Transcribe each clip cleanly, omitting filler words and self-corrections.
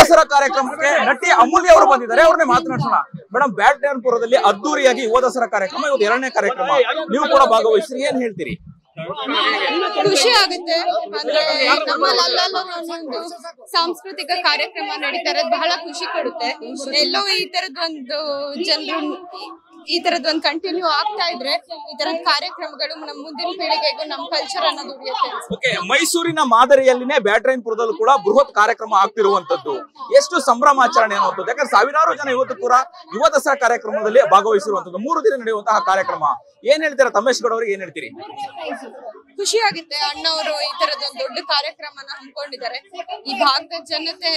ದಸರಾ ಕಾರ್ಯಕ್ರಮಕ್ಕೆ ನಟಿ ಅಮೂಲ್ಯ ಅವರು ಬಂದಿದ್ದಾರೆ. ಅವ್ರನ್ನೇ ಮಾತನಾಡ್ಸೋಣ. ಮೇಡಮ್, ಬ್ಯಾಟರಾಯನಪುರದಲ್ಲಿ ಅದ್ದೂರಿಯಾಗಿ ಯುವ ದಸರಾ ಕಾರ್ಯಕ್ರಮ, ಇವತ್ತು 2ನೇ ಕಾರ್ಯಕ್ರಮ, ನೀವು ಕೂಡ ಭಾಗವಹಿಸಿ, ಏನ್ ಹೇಳ್ತೀರಿ? ಖುಷಿ ಆಗುತ್ತೆ. ಅಂದ್ರೆ ನಮ್ಮಲ್ಲಿ ಅಲ್ಲೊಂದು ಸಾಂಸ್ಕೃತಿಕ ಕಾರ್ಯಕ್ರಮ ನಡೀತಾ ಇರೋದು ಬಹಳ ಖುಷಿ ಕೊಡುತ್ತೆ. ಎಲ್ಲೋ ಈ ತರದೊಂದು ಕಂಟಿನ್ಯೂ ಆಗ್ತಾ ಇದ್ರೆ ಈ ತರದ ಕಾರ್ಯಕ್ರಮಗಳು ನಮ್ಮ ಮುಂದಿನ ಪೀಳಿಗೆಗೂ ನಮ್ಮ ಕಲ್ಚರ್ ಅನ್ನೋದು ಉಳಿಯುತ್ತೆ. ಮೈಸೂರಿನ ಮಾದರಿಯಲ್ಲಿನೇ ಬ್ಯಾಟರಾಯನಪುರದಲ್ಲೂ ಕೂಡ ಬೃಹತ್ ಕಾರ್ಯಕ್ರಮ ಆಗ್ತಿರುವಂತದ್ದು, ಎಷ್ಟು ಸಂಭ್ರಮಾಚರಣೆ ಅನ್ನುವಂಥದ್ದು. ಯಾಕಂದ್ರೆ ಸಾವಿರಾರು ಜನ ಇವತ್ತು ಕೂಡ ಯುವ ದಸರಾ ಕಾರ್ಯಕ್ರಮದಲ್ಲಿ ಭಾಗವಹಿಸಿರುವಂತದ್ದು, 3 ದಿನ ನಡೆಯುವಂತಹ ಕಾರ್ಯಕ್ರಮ. ಏನ್ ಹೇಳ್ತೀರಾ ತಮೇಶ್ ಗೌಡ ಅವ್ರಿಗೆ, ಏನ್ ಹೇಳ್ತೀರಿ? ಖುಷಿ ಆಗುತ್ತೆ. ಅಣ್ಣವರು ಈ ತರದೊಂದು ದೊಡ್ಡ ಕಾರ್ಯಕ್ರಮನ ಹಮ್ಮಿಕೊಂಡಿದ್ದಾರೆ. ಈ ಭಾಗದ ಜನತೆ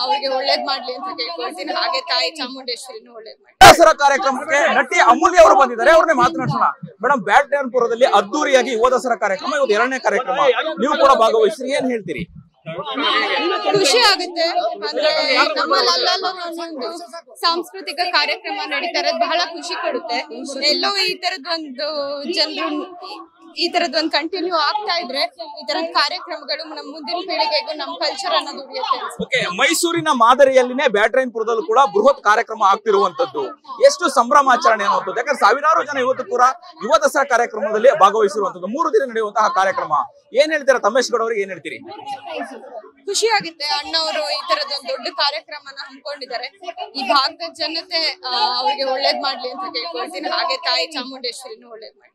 ಅವ್ರಿಗೆ ಒಳ್ಳೇದ್ ಮಾಡ್ಲಿ ಅಂತ ಕೇಳ್ಕೊಳ್ತೀನಿ. ಹಾಗೆ ತಾಯಿ ಚಾಮುಂಡೇಶ್ವರಿನೂ ಒಳ್ಳೇದ್ ಮಾಡ್ಲಿ. ದಸರಾ ಕಾರ್ಯಕ್ರಮಕ್ಕೆ ನಟಿ ಅಮೂಲ್ಯ ಅವರು ಬಂದಿದ್ದಾರೆ. ಅವ್ರನ್ನೇ ಮಾತನಾಡ್ಸೋಣ. ಮೇಡಮ್, ಬ್ಯಾಟರಾಯನಪುರದಲ್ಲಿ ಅದ್ದೂರಿಯಾಗಿ ಯುವ ದಸರಾ ಕಾರ್ಯಕ್ರಮ, ಇವತ್ತು 2ನೇ ಕಾರ್ಯಕ್ರಮ, ನೀವು ಕೂಡ ಭಾಗವಹಿಸಿ, ಏನ್ ಹೇಳ್ತೀರಿ? ಖುಷಿ ಆಗುತ್ತೆ. ಅಂದ್ರೆ ನಮ್ಮಲ್ಲಿ ಅಲ್ಲೊಂದು ಸಾಂಸ್ಕೃತಿಕ ಕಾರ್ಯಕ್ರಮ ನಡೀತಾ ಇರೋದು ಬಹಳ ಖುಷಿ ಕೊಡುತ್ತೆ. ಎಲ್ಲೋ ಈ ತರದೊಂದು ಕಂಟಿನ್ಯೂ ಆಗ್ತಾ ಇದ್ರೆ ಈ ತರದ ಕಾರ್ಯಕ್ರಮಗಳು ನಮ್ಮ ಮುಂದಿನ ಪೀಳಿಗೆಗೂ ನಮ್ಮ ಕಲ್ಚರ್ ಅನ್ನೋದು ಉಳಿಯುತ್ತೆ. ಮೈಸೂರಿನ ಮಾದರಿಯಲ್ಲಿನೇ ಬ್ಯಾಟರಾಯನಪುರದಲ್ಲೂ ಕೂಡ ಬೃಹತ್ ಕಾರ್ಯಕ್ರಮ ಆಗ್ತಿರುವಂತದ್ದು, ಎಷ್ಟು ಸಂಭ್ರಮಾಚರಣೆ ಅನ್ನುವಂಥದ್ದು. ಯಾಕಂದ್ರೆ ಸಾವಿರಾರು ಜನ ಇವತ್ತು ಕೂಡ ಯುವ ದಸರಾ ಕಾರ್ಯಕ್ರಮದಲ್ಲಿ ಭಾಗವಹಿಸಿರುವಂತದ್ದು, 3 ದಿನ ನಡೆಯುವಂತಹ ಕಾರ್ಯಕ್ರಮ. ಏನ್ ಹೇಳ್ತೀರಾ ತಮೇಶ್ ಗೌಡ ಅವ್ರಿಗೆ, ಏನ್ ಹೇಳ್ತೀರಿ? ಖುಷಿ ಆಗುತ್ತೆ. ಅಣ್ಣವರು ಈ ತರದೊಂದು ದೊಡ್ಡ ಕಾರ್ಯಕ್ರಮನ ಹಮ್ಮಿಕೊಂಡಿದ್ದಾರೆ. ಈ ಭಾಗದ ಜನತೆ ಅವ್ರಿಗೆ ಒಳ್ಳೇದ್ ಮಾಡ್ಲಿ ಅಂತ ಕೇಳ್ಕೊಳ್ತೀನಿ. ಹಾಗೆ ತಾಯಿ ಚಾಮುಂಡೇಶ್ವರಿನೂ ಒಳ್ಳೇದ್ ಮಾಡ್ಲಿ.